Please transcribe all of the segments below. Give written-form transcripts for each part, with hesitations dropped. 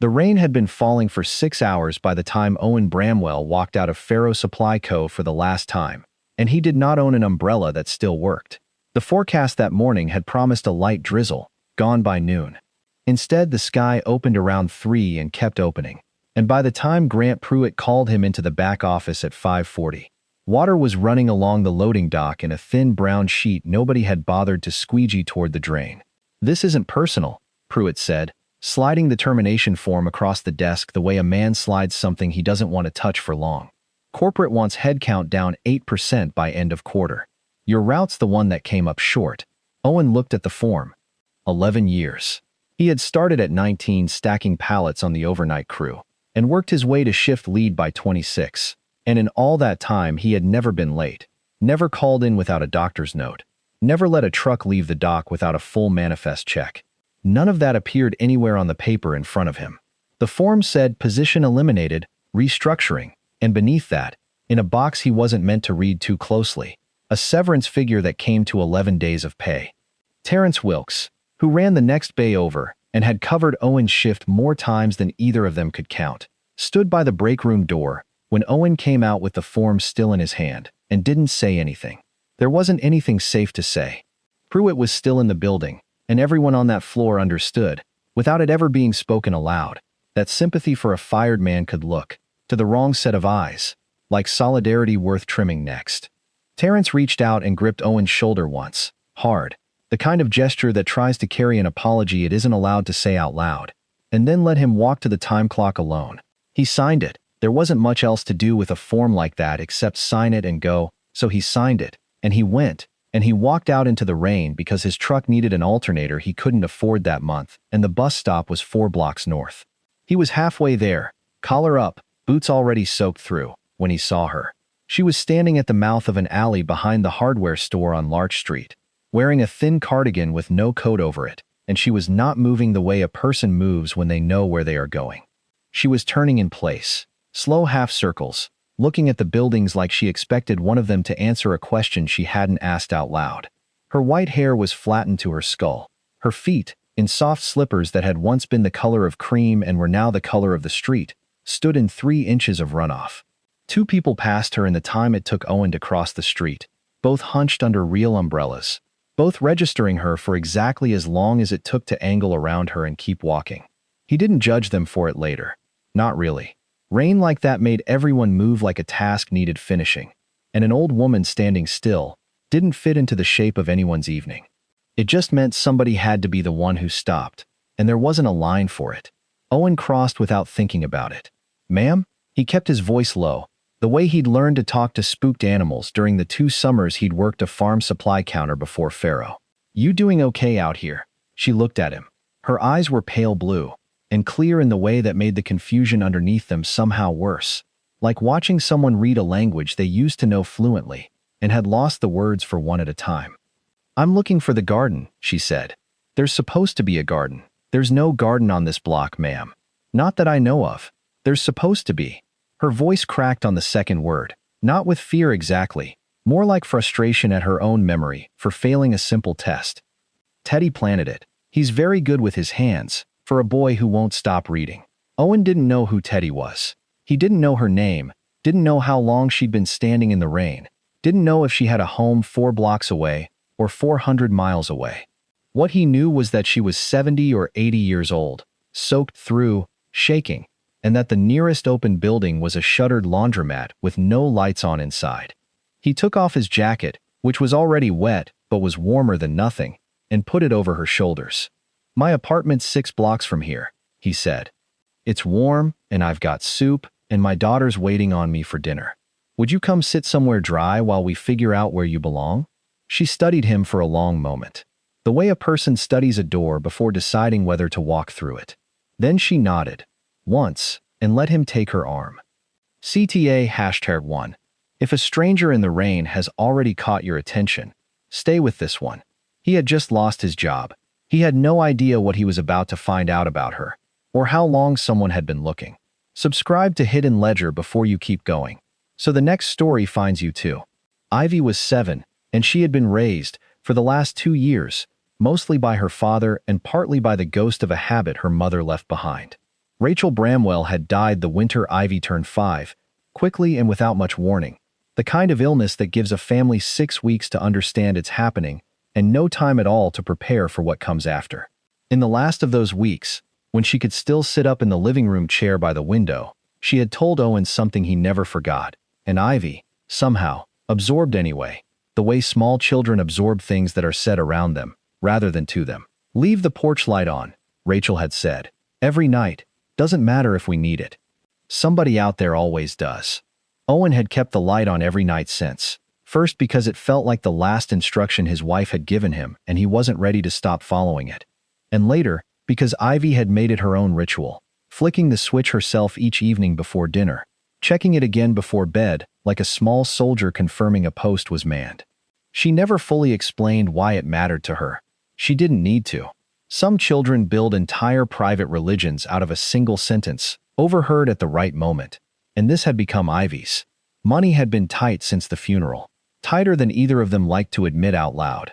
The rain had been falling for 6 hours by the time Owen Bramwell walked out of Faro Supply Co. for the last time, and he did not own an umbrella that still worked. The forecast that morning had promised a light drizzle, gone by noon. Instead, the sky opened around 3 and kept opening, and by the time Grant Pruitt called him into the back office at 5:40, water was running along the loading dock in a thin brown sheet nobody had bothered to squeegee toward the drain. "This isn't personal," Pruitt said, sliding the termination form across the desk the way a man slides something he doesn't want to touch for long. "Corporate wants headcount down 8% by end of quarter. Your route's the one that came up short." Owen looked at the form. 11 years. He had started at 19 stacking pallets on the overnight crew, and worked his way to shift lead by 26. And in all that time he had never been late, never called in without a doctor's note, never let a truck leave the dock without a full manifest check. None of that appeared anywhere on the paper in front of him. The form said position eliminated, restructuring, and beneath that, in a box he wasn't meant to read too closely, a severance figure that came to 11 days of pay. Terrence Wilkes, who ran the next bay over and had covered Owen's shift more times than either of them could count, stood by the break room door when Owen came out with the form still in his hand and didn't say anything. There wasn't anything safe to say. Pruitt was still in the building, and everyone on that floor understood, without it ever being spoken aloud, that sympathy for a fired man could look, to the wrong set of eyes, like solidarity worth trimming next. Terrence reached out and gripped Owen's shoulder once, hard, the kind of gesture that tries to carry an apology it isn't allowed to say out loud, and then let him walk to the time clock alone. He signed it. There wasn't much else to do with a form like that except sign it and go, so he signed it, and he went, and he walked out into the rain because his truck needed an alternator he couldn't afford that month, and the bus stop was 4 blocks north. He was halfway there, collar up, boots already soaked through, when he saw her. She was standing at the mouth of an alley behind the hardware store on Larch Street, wearing a thin cardigan with no coat over it, and she was not moving the way a person moves when they know where they are going. She was turning in place, slow half circles, looking at the buildings like she expected one of them to answer a question she hadn't asked out loud. Her white hair was flattened to her skull. Her feet, in soft slippers that had once been the color of cream and were now the color of the street, stood in 3 inches of runoff. 2 people passed her in the time it took Owen to cross the street, both hunched under real umbrellas, both registering her for exactly as long as it took to angle around her and keep walking. He didn't judge them for it later. Not really. Rain like that made everyone move like a task needed finishing, and an old woman standing still didn't fit into the shape of anyone's evening. It just meant somebody had to be the one who stopped, and there wasn't a line for it. Owen crossed without thinking about it. "Ma'am?" He kept his voice low, the way he'd learned to talk to spooked animals during the 2 summers he'd worked a farm supply counter before Faro. "You doing okay out here?" She looked at him. Her eyes were pale blue, and clear in the way that made the confusion underneath them somehow worse, like watching someone read a language they used to know fluently and had lost the words for one at a time. "I'm looking for the garden," she said. "There's supposed to be a garden. There's no garden on this block, ma'am. Not that I know of. There's supposed to be." Her voice cracked on the second word, not with fear exactly, more like frustration at her own memory for failing a simple test. "Teddy planted it. He's very good with his hands, for a boy who won't stop reading." Owen didn't know who Teddy was. He didn't know her name, didn't know how long she'd been standing in the rain, didn't know if she had a home 4 blocks away or 400 miles away. What he knew was that she was 70 or 80 years old, soaked through, shaking, and that the nearest open building was a shuttered laundromat with no lights on inside. He took off his jacket, which was already wet but was warmer than nothing, and put it over her shoulders. "My apartment's 6 blocks from here," he said. "It's warm, and I've got soup, and my daughter's waiting on me for dinner. Would you come sit somewhere dry while we figure out where you belong?" She studied him for a long moment, the way a person studies a door before deciding whether to walk through it. Then she nodded, once, and let him take her arm. CTA #1. If a stranger in the rain has already caught your attention, stay with this one. He had just lost his job. He had no idea what he was about to find out about her, or how long someone had been looking. Subscribe to Hidden Ledger before you keep going, so the next story finds you too. Ivy was 7, and she had been raised, for the last 2 years, mostly by her father and partly by the ghost of a habit her mother left behind. Rachel Bramwell had died the winter Ivy turned 5, quickly and without much warning. The kind of illness that gives a family 6 weeks to understand it's happening and no time at all to prepare for what comes after. In the last of those weeks, when she could still sit up in the living room chair by the window, she had told Owen something he never forgot, and Ivy, somehow, absorbed anyway, the way small children absorb things that are said around them, rather than to them. "Leave the porch light on," Rachel had said. "Every night. Doesn't matter if we need it. Somebody out there always does." Owen had kept the light on every night since. First because it felt like the last instruction his wife had given him and he wasn't ready to stop following it. And later, because Ivy had made it her own ritual, flicking the switch herself each evening before dinner, checking it again before bed, like a small soldier confirming a post was manned. She never fully explained why it mattered to her. She didn't need to. Some children build entire private religions out of a single sentence, overheard at the right moment. And this had become Ivy's. Money had been tight since the funeral, tighter than either of them liked to admit out loud.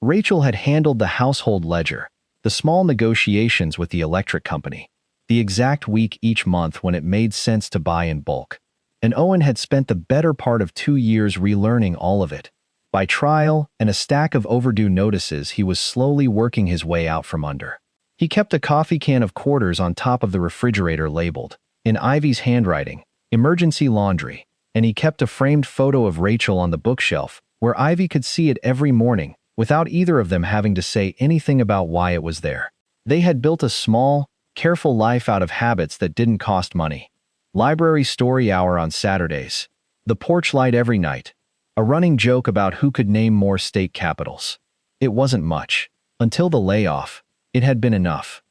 Rachel had handled the household ledger, the small negotiations with the electric company, the exact week each month when it made sense to buy in bulk. And Owen had spent the better part of 2 years relearning all of it. By trial and a stack of overdue notices, he was slowly working his way out from under. He kept a coffee can of quarters on top of the refrigerator labeled, in Ivy's handwriting, "Emergency Laundry," and he kept a framed photo of Rachel on the bookshelf, where Ivy could see it every morning, without either of them having to say anything about why it was there. They had built a small, careful life out of habits that didn't cost money. Library story hour on Saturdays. The porch light every night. A running joke about who could name more state capitals. It wasn't much. Until the layoff, it had been enough.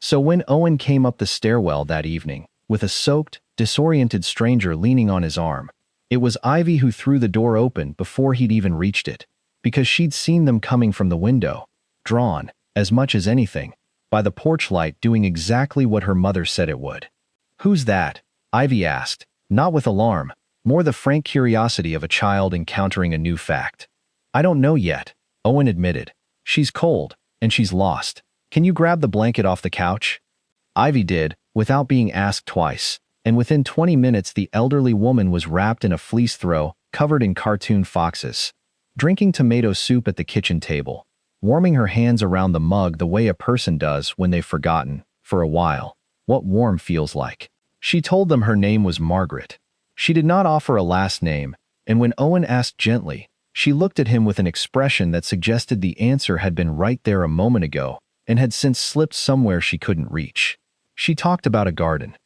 So when Owen came up the stairwell that evening, with a soaked, disoriented stranger leaning on his arm, it was Ivy who threw the door open before he'd even reached it, because she'd seen them coming from the window, drawn, as much as anything, by the porch light doing exactly what her mother said it would. "Who's that?" Ivy asked, not with alarm, more the frank curiosity of a child encountering a new fact. "I don't know yet," Owen admitted. "She's cold, and she's lost. Can you grab the blanket off the couch?" Ivy did, without being asked twice, and within 20 minutes the elderly woman was wrapped in a fleece throw, covered in cartoon foxes, drinking tomato soup at the kitchen table, warming her hands around the mug the way a person does when they've forgotten, for a while, what warm feels like. She told them her name was Margaret. She did not offer a last name, and when Owen asked gently, she looked at him with an expression that suggested the answer had been right there a moment ago and had since slipped somewhere she couldn't reach. She talked about a garden.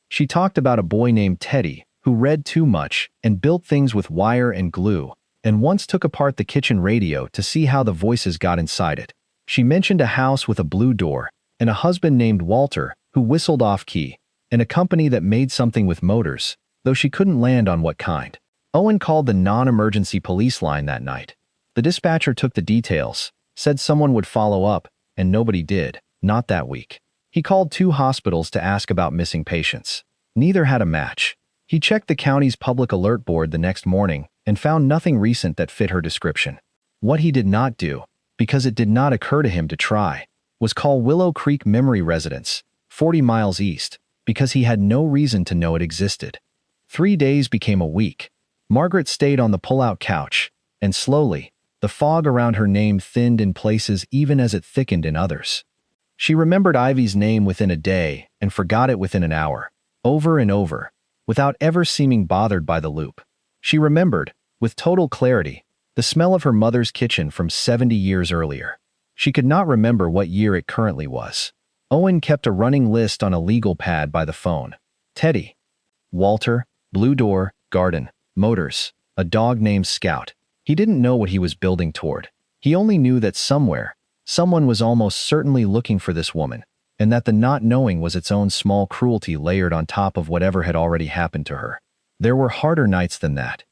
She talked about a boy named Teddy who read too much and built things with wire and glue, and once took apart the kitchen radio to see how the voices got inside it. She mentioned a house with a blue door and a husband named Walter who whistled off-key, and a company that made something with motors, though she couldn't land on what kind. Owen called the non-emergency police line that night. The dispatcher took the details, said someone would follow up, and nobody did, not that week. He called 2 hospitals to ask about missing patients. Neither had a match. He checked the county's public alert board the next morning and found nothing recent that fit her description. What he did not do, because it did not occur to him to try, was call Willow Creek Memory Residence, 40 miles east, because he had no reason to know it existed. 3 days became a week. Margaret stayed on the pull-out couch, and slowly, the fog around her name thinned in places even as it thickened in others. She remembered Ivy's name within a day and forgot it within an hour, over and over, without ever seeming bothered by the loop. She remembered, with total clarity, the smell of her mother's kitchen from 70 years earlier. She could not remember what year it currently was. Owen kept a running list on a legal pad by the phone. Teddy, Walter, blue door, garden, motors, a dog named Scout. He didn't know what he was building toward. He only knew that somewhere, someone was almost certainly looking for this woman, and that the not knowing was its own small cruelty layered on top of whatever had already happened to her. There were harder nights than that.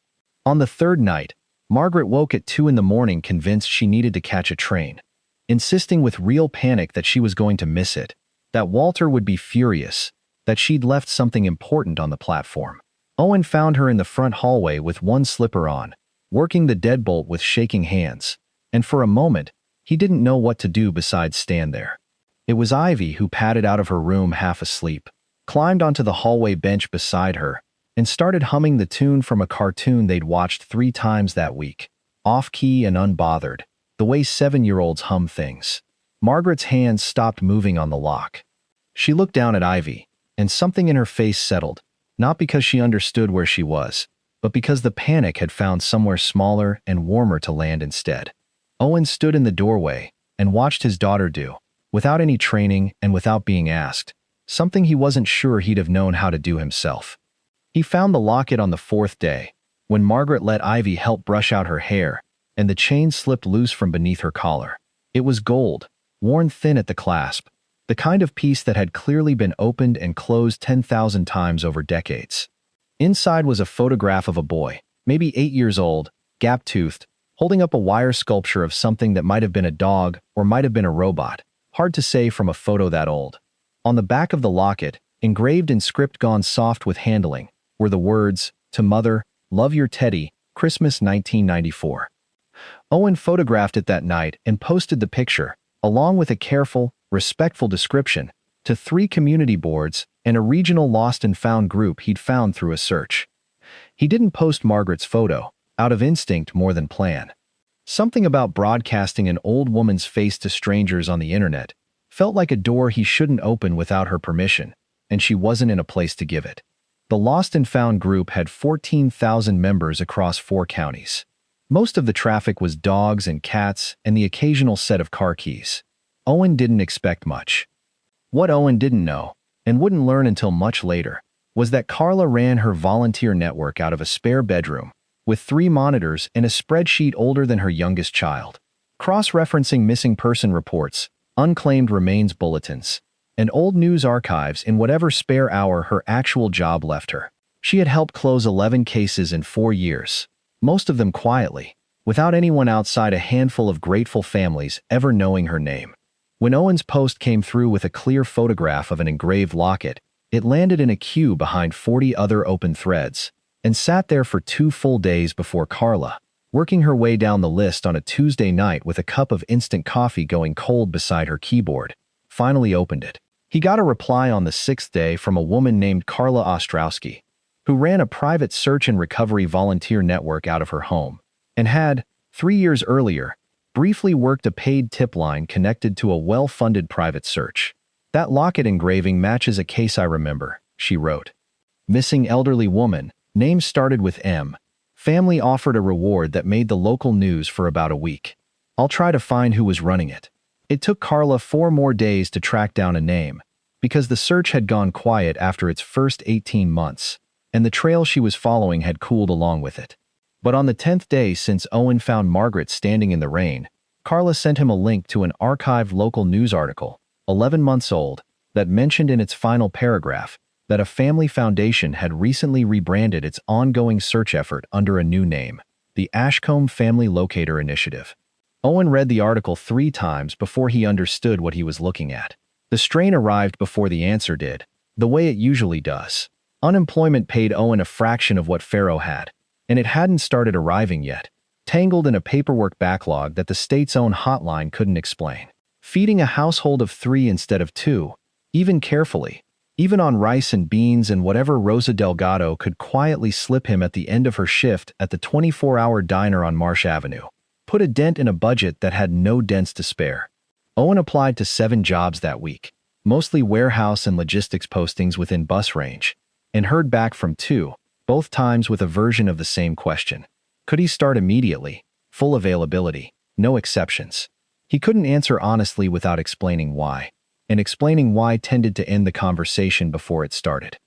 On the 3rd night, Margaret woke at 2 in the morning convinced she needed to catch a train, insisting with real panic that she was going to miss it, that Walter would be furious, that she'd left something important on the platform. Owen found her in the front hallway with one slipper on, working the deadbolt with shaking hands, and for a moment, he didn't know what to do besides stand there. It was Ivy who padded out of her room half asleep, climbed onto the hallway bench beside her, and started humming the tune from a cartoon they'd watched 3 times that week, off-key and unbothered, the way 7-year-olds hum things. Margaret's hands stopped moving on the lock. She looked down at Ivy, and something in her face settled, not because she understood where she was, but because the panic had found somewhere smaller and warmer to land instead. Owen stood in the doorway and watched his daughter do, without any training and without being asked, something he wasn't sure he'd have known how to do himself. He found the locket on the 4th day, when Margaret let Ivy help brush out her hair, and the chain slipped loose from beneath her collar. It was gold, worn thin at the clasp, the kind of piece that had clearly been opened and closed 10,000 times over decades. Inside was a photograph of a boy, maybe 8 years old, gap-toothed, holding up a wire sculpture of something that might have been a dog or might have been a robot, hard to say from a photo that old. On the back of the locket, engraved in script gone soft with handling, were the words, "To Mother, love your Teddy, Christmas 1994. Owen photographed it that night and posted the picture, along with a careful, respectful description, to 3 community boards and a regional lost and found group he'd found through a search. He didn't post Margaret's photo, out of instinct more than plan. Something about broadcasting an old woman's face to strangers on the internet felt like a door he shouldn't open without her permission, and she wasn't in a place to give it. The Lost and Found group had 14,000 members across 4 counties. Most of the traffic was dogs and cats and the occasional set of car keys. Owen didn't expect much. What Owen didn't know, and wouldn't learn until much later, was that Carla ran her volunteer network out of a spare bedroom, with 3 monitors and a spreadsheet older than her youngest child, cross-referencing missing person reports, unclaimed remains bulletins, and old news archives in whatever spare hour her actual job left her. She had helped close 11 cases in 4 years, most of them quietly, without anyone outside a handful of grateful families ever knowing her name. When Owen's post came through with a clear photograph of an engraved locket, it landed in a queue behind 40 other open threads, and sat there for 2 full days before Carla, working her way down the list on a Tuesday night with a cup of instant coffee going cold beside her keyboard, finally opened it. He got a reply on the 6th day from a woman named Carla Ostrowski, who ran a private search and recovery volunteer network out of her home, and had, 3 years earlier, briefly worked a paid tip line connected to a well-funded private search. "That locket engraving matches a case I remember," she wrote. "Missing elderly woman, name started with M. Family offered a reward that made the local news for about a week. I'll try to find who was running it." It took Carla 4 more days to track down a name, because the search had gone quiet after its first 18 months, and the trail she was following had cooled along with it. But on the 10th day since Owen found Margaret standing in the rain, Carla sent him a link to an archived local news article, 11 months old, that mentioned in its final paragraph that a family foundation had recently rebranded its ongoing search effort under a new name, the Ashcombe Family Locator Initiative. Owen read the article 3 times before he understood what he was looking at. The strain arrived before the answer did, the way it usually does. Unemployment paid Owen a fraction of what Faro had, and it hadn't started arriving yet, tangled in a paperwork backlog that the state's own hotline couldn't explain. Feeding a household of 3 instead of 2, even carefully, even on rice and beans and whatever Rosa Delgado could quietly slip him at the end of her shift at the 24-hour diner on Marsh Avenue, put a dent in a budget that had no dents to spare. Owen applied to 7 jobs that week, mostly warehouse and logistics postings within bus range, and heard back from 2, both times with a version of the same question. Could he start immediately? Full availability, no exceptions. He couldn't answer honestly without explaining why, and explaining why tended to end the conversation before it started.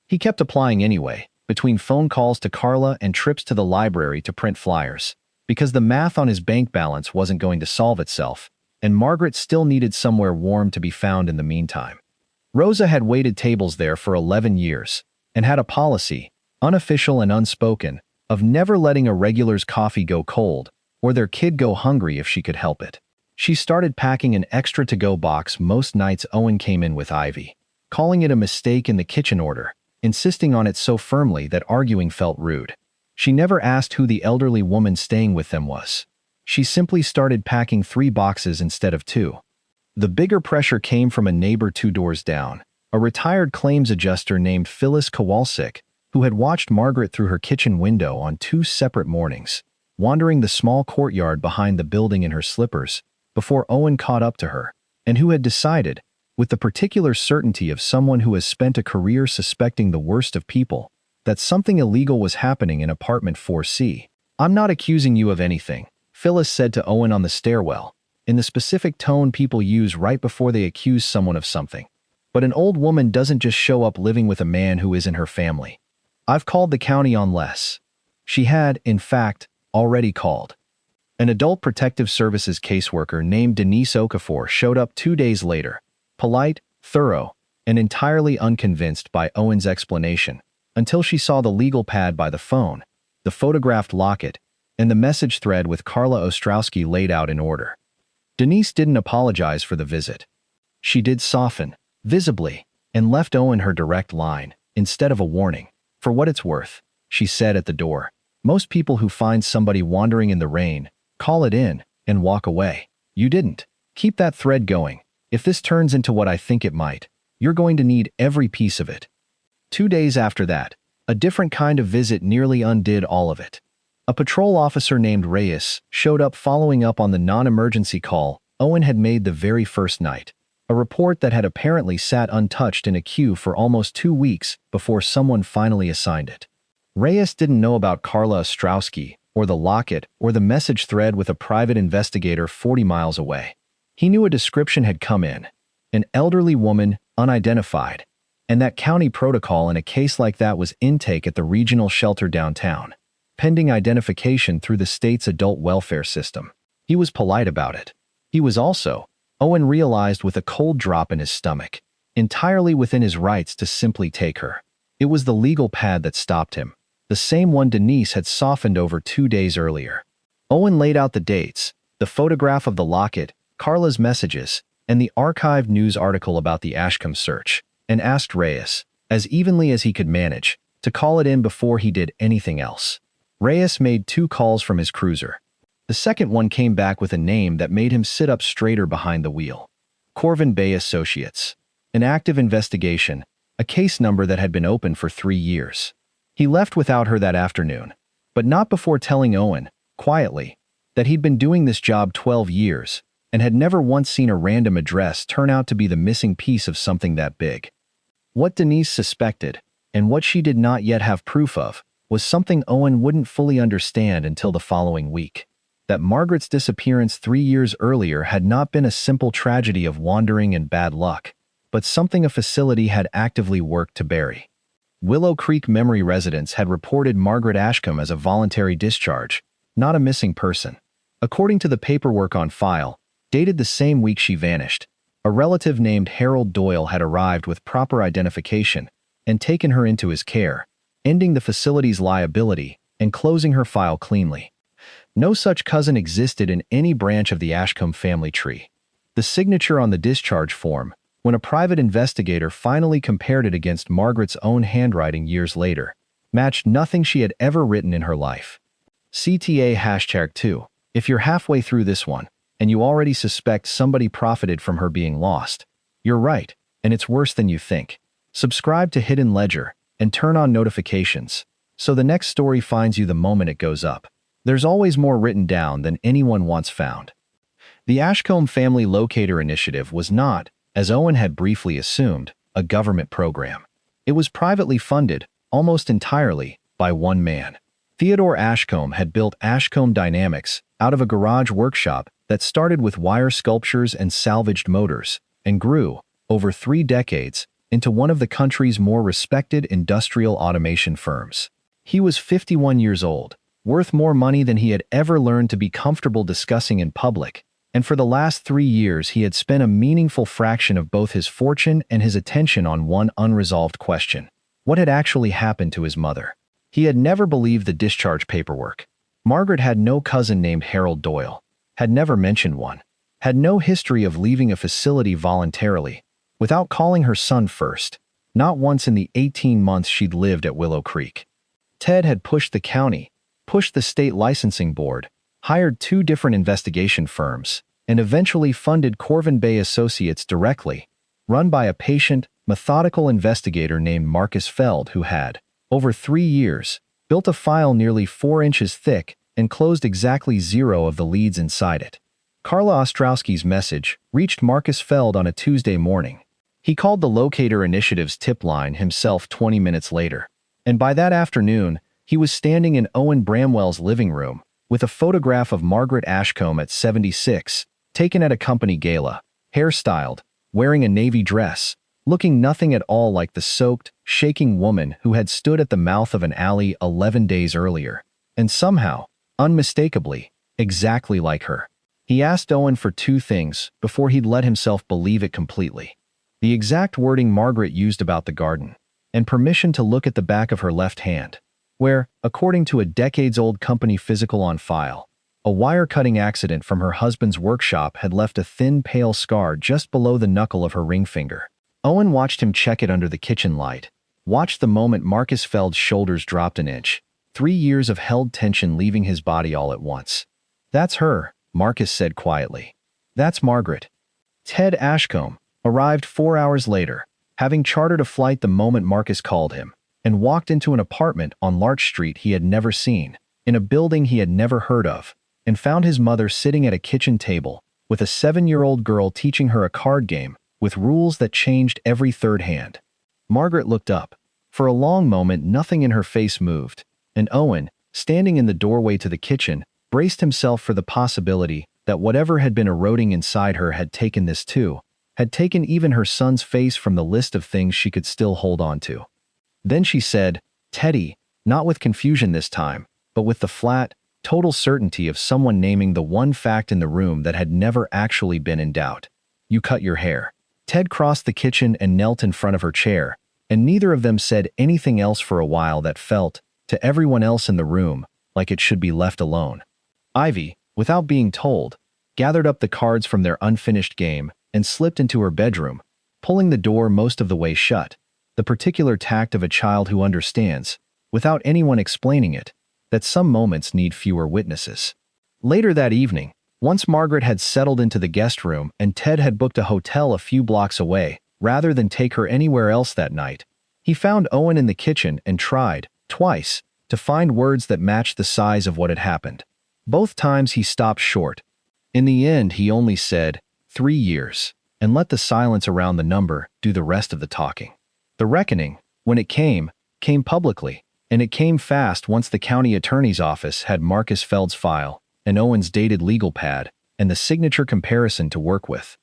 He kept applying anyway, between phone calls to Carla and trips to the library to print flyers, because the math on his bank balance wasn't going to solve itself, and Margaret still needed somewhere warm to be found in the meantime. Rosa had waited tables there for 11 years, and had a policy, unofficial and unspoken, of never letting a regular's coffee go cold, or their kid go hungry if she could help it. She started packing an extra to-go box most nights Owen came in with Ivy, calling it a mistake in the kitchen order, insisting on it so firmly that arguing felt rude. She never asked who the elderly woman staying with them was. She simply started packing 3 boxes instead of 2. The bigger pressure came from a neighbor 2 doors down, a retired claims adjuster named Phyllis Kowalczyk, who had watched Margaret through her kitchen window on 2 separate mornings, wandering the small courtyard behind the building in her slippers, before Owen caught up to her, and who had decided, with the particular certainty of someone who has spent a career suspecting the worst of people, that something illegal was happening in apartment 4C. "I'm not accusing you of anything," Phyllis said to Owen on the stairwell, in the specific tone people use right before they accuse someone of something. "But an old woman doesn't just show up living with a man who isn't her family. I've called the county on Les." She had, in fact, already called. An Adult Protective Services caseworker named Denise Okafor showed up 2 days later, polite, thorough, and entirely unconvinced by Owen's explanation, until she saw the legal pad by the phone, the photographed locket, and the message thread with Carla Ostrowski laid out in order. Denise didn't apologize for the visit. She did soften, visibly, and left Owen her direct line, instead of a warning. "For what it's worth," she said at the door, "most people who find somebody wandering in the rain, call it in, and walk away. You didn't. Keep that thread going. If this turns into what I think it might, you're going to need every piece of it." 2 days after that, a different kind of visit nearly undid all of it. A patrol officer named Reyes showed up following up on the non-emergency call Owen had made the very first night, a report that had apparently sat untouched in a queue for almost 2 weeks before someone finally assigned it. Reyes didn't know about Carla Ostrowski, or the locket, or the message thread with a private investigator 40 miles away. He knew a description had come in, an elderly woman, unidentified, and that county protocol in a case like that was intake at the regional shelter downtown, pending identification through the state's adult welfare system. He was polite about it. He was also, Owen realized with a cold drop in his stomach, entirely within his rights to simply take her. It was the legal pad that stopped him, the same one Denise had softened over 2 days earlier. Owen laid out the dates, the photograph of the locket, Carla's messages, and the archived news article about the Ashcombe search, and asked Reyes, as evenly as he could manage, to call it in before he did anything else. Reyes made 2 calls from his cruiser. The second one came back with a name that made him sit up straighter behind the wheel. Corvin Bay Associates. An active investigation, a case number that had been open for 3 years. He left without her that afternoon, but not before telling Owen, quietly, that he'd been doing this job 12 years and had never once seen a random address turn out to be the missing piece of something that big. What Denise suspected, and what she did not yet have proof of, was something Owen wouldn't fully understand until the following week. That Margaret's disappearance 3 years earlier had not been a simple tragedy of wandering and bad luck, but something a facility had actively worked to bury. Willow Creek Memory residents had reported Margaret Ashcombe as a voluntary discharge, not a missing person. According to the paperwork on file, dated the same week she vanished, a relative named Harold Doyle had arrived with proper identification and taken her into his care, ending the facility's liability and closing her file cleanly. No such cousin existed in any branch of the Ashcombe family tree. The signature on the discharge form, when a private investigator finally compared it against Margaret's own handwriting years later, matched nothing she had ever written in her life. CTA #2. If you're halfway through this one, and you already suspect somebody profited from her being lost, you're right, and it's worse than you think. Subscribe to Hidden Ledger and turn on notifications, so the next story finds you the moment it goes up. There's always more written down than anyone once found. The Ashcombe Family Locator Initiative was not, as Owen had briefly assumed, a government program. It was privately funded, almost entirely, by one man. Theodore Ashcombe had built Ashcombe Dynamics out of a garage workshop that started with wire sculptures and salvaged motors, and grew, over 3 decades, into one of the country's more respected industrial automation firms. He was 51 years old, worth more money than he had ever learned to be comfortable discussing in public, and for the last 3 years he had spent a meaningful fraction of both his fortune and his attention on one unresolved question: what had actually happened to his mother? He had never believed the discharge paperwork. Margaret had no cousin named Harold Doyle, had never mentioned one, had no history of leaving a facility voluntarily, without calling her son first, not once in the 18 months she'd lived at Willow Creek. Ted had pushed the county, pushed the state licensing board, hired 2 different investigation firms, and eventually funded Corvin Bay Associates directly, run by a patient, methodical investigator named Marcus Feld who had, over 3 years, built a file nearly 4 inches thick and closed exactly 0 of the leads inside it. Carla Ostrowski's message reached Marcus Feld on a Tuesday morning. He called the Locator Initiative's tip line himself 20 minutes later, and by that afternoon, he was standing in Owen Bramwell's living room with a photograph of Margaret Ashcombe at 76, taken at a company gala, hairstyled, wearing a navy dress, looking nothing at all like the soaked, shaking woman who had stood at the mouth of an alley 11 days earlier, and somehow, unmistakably, exactly like her. He asked Owen for 2 things before he'd let himself believe it completely. The exact wording Margaret used about the garden, and permission to look at the back of her left hand, where, according to a decades-old company physical on file, a wire-cutting accident from her husband's workshop had left a thin, pale scar just below the knuckle of her ring finger. Owen watched him check it under the kitchen light, watched the moment Marcus Feld's shoulders dropped an inch, 3 years of held tension leaving his body all at once. "That's her," Marcus said quietly. "That's Margaret." Ted Ashcombe arrived 4 hours later, having chartered a flight the moment Marcus called him, and walked into an apartment on Larch Street he had never seen, in a building he had never heard of, and found his mother sitting at a kitchen table with a 7-year-old girl teaching her a card game with rules that changed every third hand. Margaret looked up. For a long moment, nothing in her face moved, and Owen, standing in the doorway to the kitchen, braced himself for the possibility that whatever had been eroding inside her had taken this too, had taken even her son's face from the list of things she could still hold on to. Then she said, "Teddy," not with confusion this time, but with the flat, total certainty of someone naming the one fact in the room that had never actually been in doubt. "You cut your hair." Ted crossed the kitchen and knelt in front of her chair, and neither of them said anything else for a while that felt, to everyone else in the room, like it should be left alone. Ivy, without being told, gathered up the cards from their unfinished game and slipped into her bedroom, pulling the door most of the way shut, the particular tact of a child who understands, without anyone explaining it, that some moments need fewer witnesses. Later that evening, once Margaret had settled into the guest room and Ted had booked a hotel a few blocks away, rather than take her anywhere else that night, he found Owen in the kitchen and tried, twice, to find words that matched the size of what had happened. Both times he stopped short. In the end, he only said, 3 years, and let the silence around the number do the rest of the talking. The reckoning, when it came publicly, and it came fast once the county attorney's office had Marcus Feld's file, and Owen's dated legal pad, and the signature comparison to work with.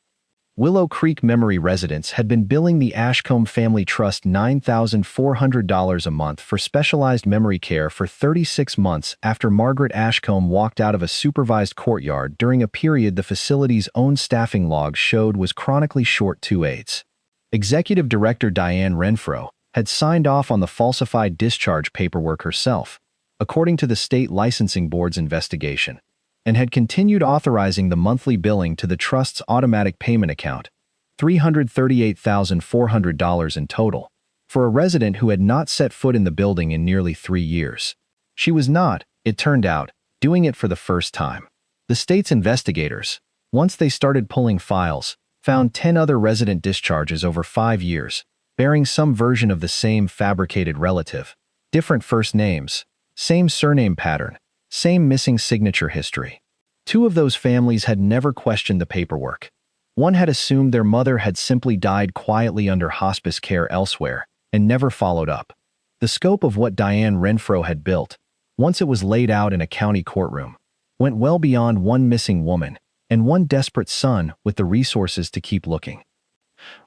Willow Creek Memory residents had been billing the Ashcombe Family Trust $9,400 a month for specialized memory care for 36 months after Margaret Ashcombe walked out of a supervised courtyard during a period the facility's own staffing logs showed was chronically short 2 aides. Executive Director Diane Renfro had signed off on the falsified discharge paperwork herself, according to the state licensing board's investigation, and had continued authorizing the monthly billing to the trust's automatic payment account, $338,400 in total, for a resident who had not set foot in the building in nearly 3 years. She was not, it turned out, doing it for the first time. The state's investigators, once they started pulling files, found 10 other resident discharges over 5 years, bearing some version of the same fabricated relative, different first names, same surname pattern, same missing signature history. 2 of those families had never questioned the paperwork. One had assumed their mother had simply died quietly under hospice care elsewhere and never followed up. The scope of what Diane Renfro had built, once it was laid out in a county courtroom, went well beyond one missing woman and one desperate son with the resources to keep looking.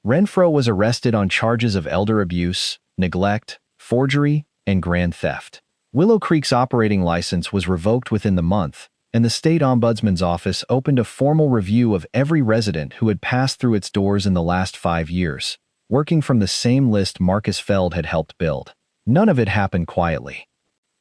Renfro was arrested on charges of elder abuse, neglect, forgery, and grand theft. Willow Creek's operating license was revoked within the month, and the state ombudsman's office opened a formal review of every resident who had passed through its doors in the last 5 years, working from the same list Marcus Feld had helped build. None of it happened quietly.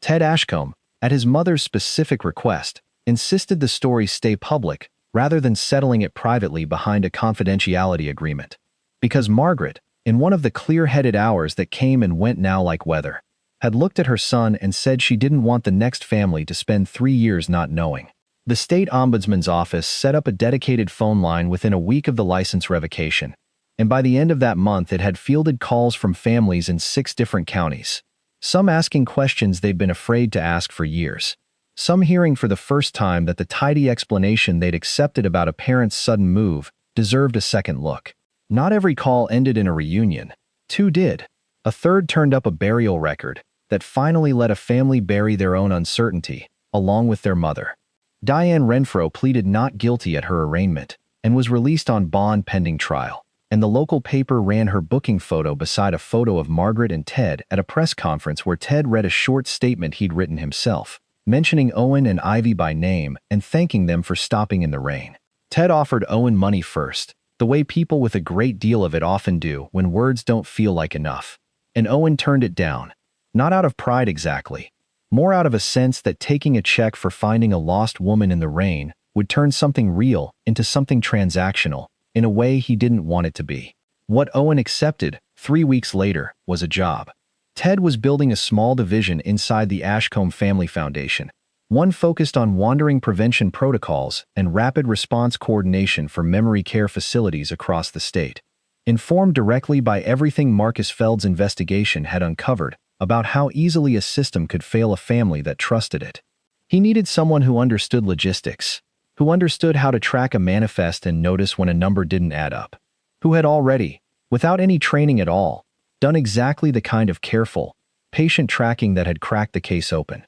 Ted Ashcombe, at his mother's specific request, insisted the story stay public rather than settling it privately behind a confidentiality agreement. Because Margaret, in one of the clear-headed hours that came and went now like weather, had looked at her son and said she didn't want the next family to spend 3 years not knowing. The state ombudsman's office set up a dedicated phone line within a week of the license revocation, and by the end of that month it had fielded calls from families in 6 different counties. Some asking questions they'd been afraid to ask for years. Some hearing for the first time that the tidy explanation they'd accepted about a parent's sudden move deserved a second look. Not every call ended in a reunion. 2 did. A third turned up a burial record that finally let a family bury their own uncertainty, along with their mother. Diane Renfro pleaded not guilty at her arraignment and was released on bond pending trial, and the local paper ran her booking photo beside a photo of Margaret and Ted at a press conference where Ted read a short statement he'd written himself, mentioning Owen and Ivy by name and thanking them for stopping in the rain. Ted offered Owen money first, the way people with a great deal of it often do when words don't feel like enough. And Owen turned it down. Not out of pride exactly. More out of a sense that taking a check for finding a lost woman in the rain would turn something real into something transactional, in a way he didn't want it to be. What Owen accepted, 3 weeks later, was a job. Ted was building a small division inside the Ashcombe Family Foundation, one focused on wandering prevention protocols and rapid response coordination for memory care facilities across the state. Informed directly by everything Marcus Feld's investigation had uncovered about how easily a system could fail a family that trusted it. He needed someone who understood logistics, who understood how to track a manifest and notice when a number didn't add up, who had already, without any training at all, done exactly the kind of careful, patient tracking that had cracked the case open.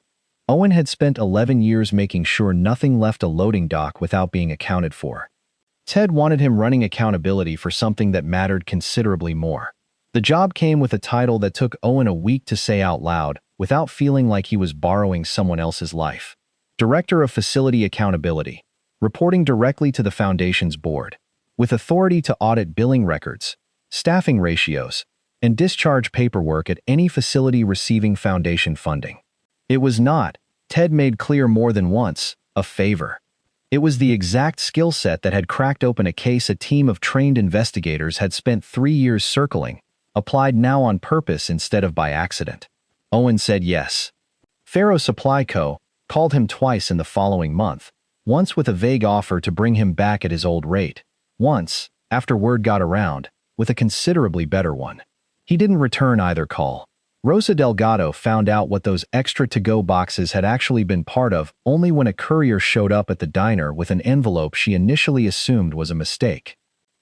Owen had spent 11 years making sure nothing left a loading dock without being accounted for. Ted wanted him running accountability for something that mattered considerably more. The job came with a title that took Owen a week to say out loud without feeling like he was borrowing someone else's life. Director of Facility Accountability, reporting directly to the Foundation's board, with authority to audit billing records, staffing ratios, and discharge paperwork at any facility receiving Foundation funding. It was not, Ted made clear more than once, a favor. It was the exact skill set that had cracked open a case a team of trained investigators had spent 3 years circling, applied now on purpose instead of by accident. Owen said yes. Faro Supply Co. called him twice in the following month, once with a vague offer to bring him back at his old rate, once, after word got around, with a considerably better one. He didn't return either call. Rosa Delgado found out what those extra to-go boxes had actually been part of only when a courier showed up at the diner with an envelope she initially assumed was a mistake.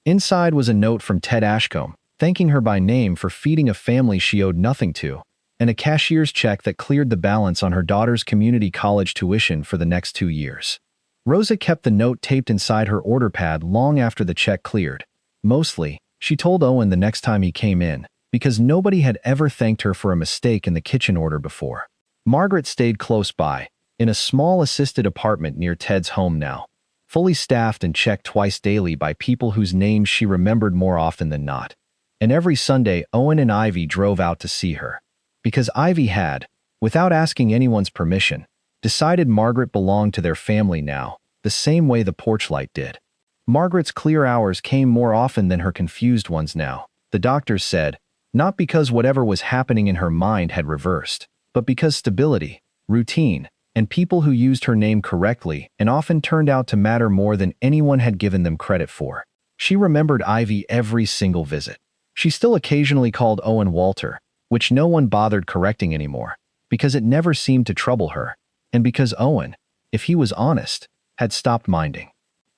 Inside was a note from Ted Ashcombe, thanking her by name for feeding a family she owed nothing to, and a cashier's check that cleared the balance on her daughter's community college tuition for the next 2 years. Rosa kept the note taped inside her order pad long after the check cleared. Mostly, she told Owen the next time he came in, because nobody had ever thanked her for a mistake in the kitchen order before. Margaret stayed close by, in a small assisted apartment near Ted's home now, fully staffed and checked twice daily by people whose names she remembered more often than not. And every Sunday, Owen and Ivy drove out to see her. Because Ivy had, without asking anyone's permission, decided Margaret belonged to their family now, the same way the porch light did. Margaret's clear hours came more often than her confused ones now, the doctors said, not because whatever was happening in her mind had reversed, but because stability, routine, and people who used her name correctly and often turned out to matter more than anyone had given them credit for. She remembered Ivy every single visit. She still occasionally called Owen Walter, which no one bothered correcting anymore, because it never seemed to trouble her, and because Owen, if he was honest, had stopped minding.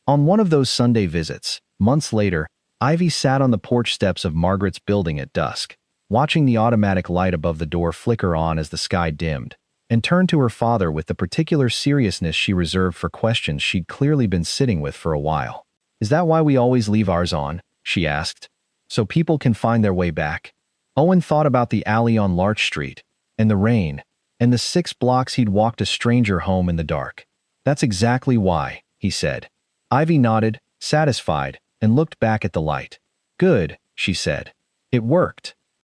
On one of those Sunday visits, months later, Ivy sat on the porch steps of Margaret's building at dusk, watching the automatic light above the door flicker on as the sky dimmed, and turned to her father with the particular seriousness she reserved for questions she'd clearly been sitting with for a while. "Is that why we always leave ours on?" she asked. "So people can find their way back?" Owen thought about the alley on Larch Street, and the rain, and the 6 blocks he'd walked a stranger home in the dark. "That's exactly why," he said. Ivy nodded, satisfied, and looked back at the light. "Good," she said. "It worked."